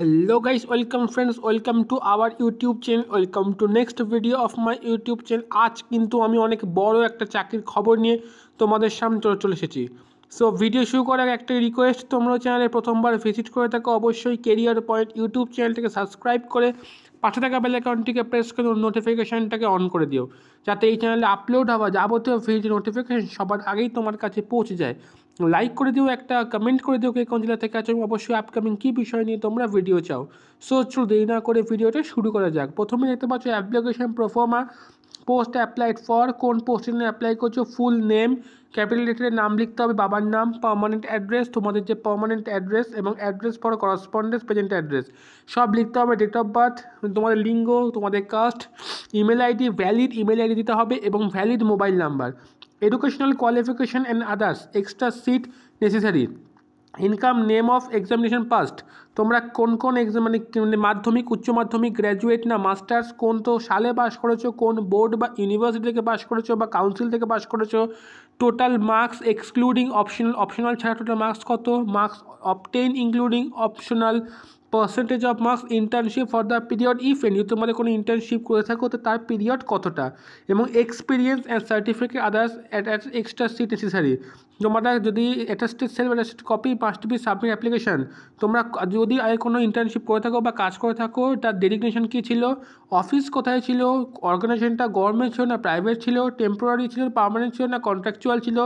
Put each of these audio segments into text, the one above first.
Hello guys, welcome friends, welcome to our YouTube channel, welcome to next video of my YouTube channel। আজ কিন্তু আমি অনেক বড় একটা চাকরির খবর নিয়ে তোমাদের সামনে চলে এসেছি। সো ভিডিও শুরু করার আগে একটা রিকোয়েস্ট, তোমরা চ্যানেলে প্রথমবার ভিজিট করে থাকো অবশ্যই কেরিয়ার পয়েন্ট ইউটিউব চ্যানেলটাকে সাবস্ক্রাইব করে পাশে থাকা বেল আইকনটিকে প্রেস করে নোটিফিকেশানটাকে অন করে দিও, যাতে এই চ্যানেলে আপলোড হওয়া যাবতীয় ভিডিও নোটিফিকেশান সবার আগেই তোমার কাছে পৌঁছে যায়। লাইক করে দিও, একটা কমেন্ট করে দিও কে কোন জেলা থেকে আছো, অবশ্যই আপকামিং কী বিষয় নিয়ে তোমরা ভিডিও চাও। সো চলো দেরি না করে ভিডিওটা শুরু করা যাক। প্রথমে দেখতে পাচ্ছ application proforma, post applied for, কোন পোস্টের জন্য অ্যাপ্লাই করছো, ফুল নেম, ক্যাপিটাল লেটারে নাম লিখতে হবে, বাবার নাম, পার্মানেন্ট অ্যাড্রেস, তোমাদের যে পার্মানেন্ট অ্যাড্রেস এবং address for correspondence present address সব লিখতে হবে, ডেট অফ বার্থ, তোমাদের লিঙ্গ, তোমাদের caste, email ID, valid email ID দিতে হবে এবং valid mobile number, educational qualification and others, extra sheet necessary, income, name of examination passed, তোমরা কোন এক্সাম মানে মাধ্যমিক, উচ্চ মাধ্যমিক, গ্র্যাজুয়েট না মাস্টার্স, কোন তো সালে পাস করেছো, কোন বোর্ড বা ইউনিভার্সিটি থেকে পাস করেছো বা কাউন্সিল থেকে পাস করেছো, টোটাল মার্কস এক্সক্লুডিং অপশনাল ছাড়া টোটাল মার্কস কত, marks obtain including optional, percentage of marks, internship for the period if any, তোমাদের কোনো ইন্টার্নশিপ করে থাকো তো তার পিরিয়ড কতটা, এবং experience and certificate others extra sheet necessary, তোমরা যদি attested self attested copy must be submit application, তোমরা যদি আগে কোনো ইন্টার্নশিপ করে থাকো বা কাজ করে থাকো তার ডেজিগনেশন কী ছিল, অফিস কোথায় ছিল, অর্গানাইজেশনটা গভর্নমেন্ট ছিল না প্রাইভেট ছিল, টেম্পোরারি ছিল, পার্মানেন্ট ছিল না কন্ট্রাকচুয়াল ছিল,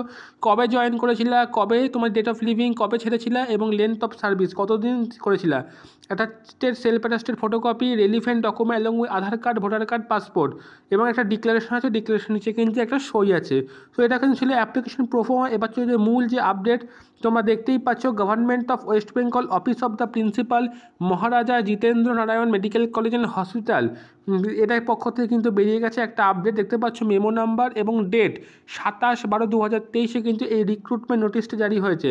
কবে জয়েন করেছিলা, কবে তোমার ডেট অফ লিভিং, কবে ছেড়েছিলা এবং লেন্থ অফ সার্ভিস কতদিন করেছিলা, attested self attested photocopy, relevant document along with Aadhaar card, voter card, passport এবং একটা ডিক্লারেশন আছে, ডিক্লারেশন নিচে কিন্তু একটা সই আছে। তো এটা কিন্তু ছিল অ্যাপ্লিকেশন প্রোফর্মা। এবার চলে যে মূল যে আপডেট তোমরা দেখতেই পাচ্ছ, government of West Bengal, office of the principal, Maharaja Jitendra Narayan medical college and hospital, এটার পক্ষ থেকে কিন্তু বেরিয়ে গেছে একটা আপডেট, দেখতে পাচ্ছ মেমো নাম্বার এবং ডেট 27/12/2023 কিন্তু এই রিক্রুটমেন্ট নোটিশটা জারি হয়েছে।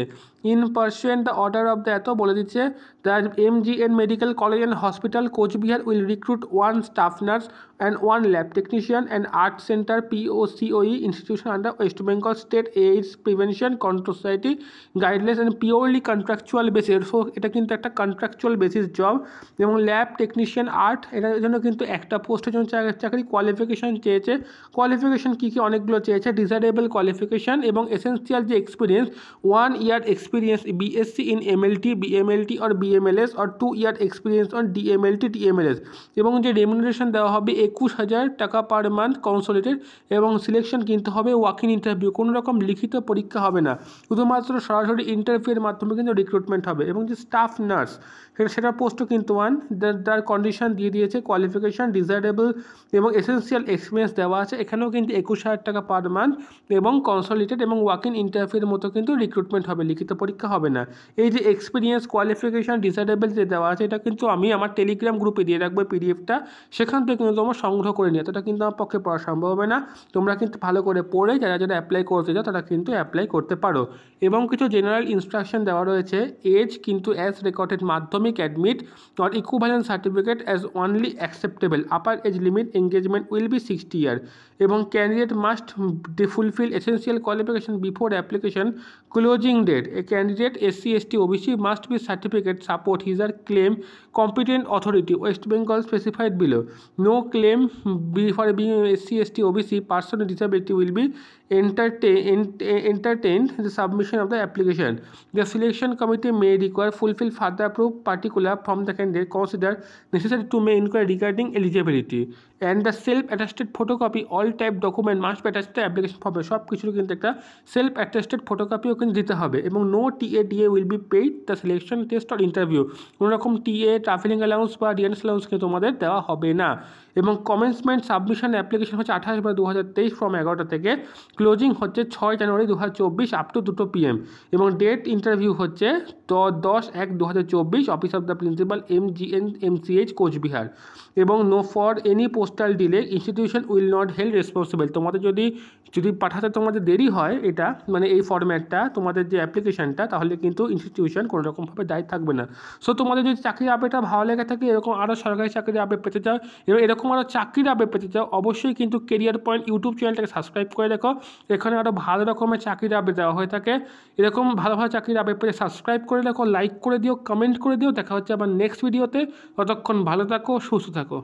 In pursuant the order of the এত বলে দিচ্ছে, the MGN medical college and hospital Coochbehar will recruit 1 staff nurse and 1 lab technician and art center POCOE institution under West Bengal State AIDS Prevention Control Society guidelines and purely contractual basis। So এটা কিন্তু একটা contractual basis job এবং lab technician art, এটার জন্য কিন্তু একটা পোস্টের জন্য চাকরি। কোয়ালিফিকেশান চেয়েছে, কোয়ালিফিকেশান কী কী অনেকগুলো চেয়েছে, ডিজারেবল কোয়ালিফিকেশান এবং এসেন্সিয়াল যে experience 1 year experience BSc in MLT BMLT or BMLS or 2 year experience on DMLT TMLS, এবং যে রেমুনারেশন দেওয়া হবে 21,000 টাকা পার মান্থ কনসোলিডেড, এবং সিলেকশন কিন্তু হবে ওয়াক ইন ইন্টারভিউ, কোনো রকম লিখিত পরীক্ষা হবে না, শুধুমাত্র সরাসরি ইন্টারভিউয়ের মাধ্যমে কিন্তু রিক্রুটমেন্ট হবে। এবং যে স্টাফ নার্স সেটার পোস্টও কিন্তু তার কন্ডিশন দিয়ে দিয়েছে, কোয়ালিফিকেশান ডিজারেবল এবং এসেন্সিয়াল এক্সপিরিয়েন্স দেওয়া আছে, এখানেও কিন্তু 21,000 টাকা পার মান্থ এবং কনসোলিডেড এবং ওয়াক ইন ইন্টারভিউয়ের মতো কিন্তু রিক্রুটমেন্ট হবে, লিখিত পরীক্ষা হবে না। এই যে এক্সপিরিয়েন্স, কোয়ালিফিকেশান, ডিজারেবল যে দেওয়া আছে এটা কিন্তু আমি আমার টেলিগ্রাম গ্রুপে দিয়ে রাখবো পিডিএফটা, সেখান থেকে কিন্তু তোমরা সংগ্রহ করে নিও, এতটা কিন্তু আমার পক্ষে পড়া সম্ভব হবে না, তোমরা কিন্তু ভালো করে পড়ে যারা অ্যাপ্লাই করতে চাও তারা কিন্তু অ্যাপ্লাই করতে পারো। এবং কিছু জেনারেল ইনস্ট্রাকশন দেওয়া রয়েছে, এজ কিন্তু as recorded Madhyamik admit not equivalent certificate as only acceptable, upper age limit engagement will be 60 years, এবং candidate must fulfil essential qualification before application closing date, a candidate SC ST OBC must be certificate support his or claim competent authority West Bengal specified below. No claim for being SC ST OBC person with disability will be entertained the submission of the application. The selection committee may require fulfill further proof particular from the candidate considered necessary to make inquiry regarding eligibility, and the self-attested photocopy all type document must be attached to the application form। সব কিছুর কিন্তু একটা self attested ফটোকপিও কিন্তু দিতে হবে। এবং no TA will be paid the selection test or interview, কোনো রকম TA ট্রাভেলিং অ্যালাউন্স বা ডিএনএস অ্যালাউন্স কিন্তু তোমাদের দেওয়া হবে না। এবং কমেন্সমেন্ট সাবমিশন অ্যাপ্লিকেশন হচ্ছে 28/2023 ফ্রম 11টা থেকে, ক্লোজিং হচ্ছে 6 জানুয়ারি 2024 আপ টু 2 PM, এবং ডেট ইন্টারভিউ হচ্ছে 10/1/2024 office of the principal MGN MCH Coochbehar. এবং no for any postal delay institution will not held responsible, তোমাদের যদি পাঠাতে তোমাদের দেরি হয় এটা মানে এই ফরম্যাটটা, তোমাদের যে অ্যাপ্লিকেশানটা, তাহলে কিন্তু ইনস্টিটিউশন কোনো রকমভাবে দায়ী থাকবে না। সো তোমাদের যদি চাকরির আপডেটটা ভালো লেগে থাকে, এরকম আরও সরকারি চাকরির আপডেট পেতে চাও, এরকম আরও চাকরির আপডেট পেতে চাও, অবশ্যই কিন্তু কেরিয়ার পয়েন্ট ইউটিউব চ্যানেলটাকে সাবস্ক্রাইব করে রেখো। এখানে আরও ভালো রকমের চাকরির আপডেট দেওয়া হয়ে থাকে। এরকম ভালো ভালো চাকরির আপডেট পেতে সাবস্ক্রাইব করে রাখো, লাইক করে দিও, কমেন্ট করে দিও। দেখা হচ্ছে আবার নেক্সট ভিডিওতে। ততক্ষণ ভালো থাকো, সুস্থ থাকো।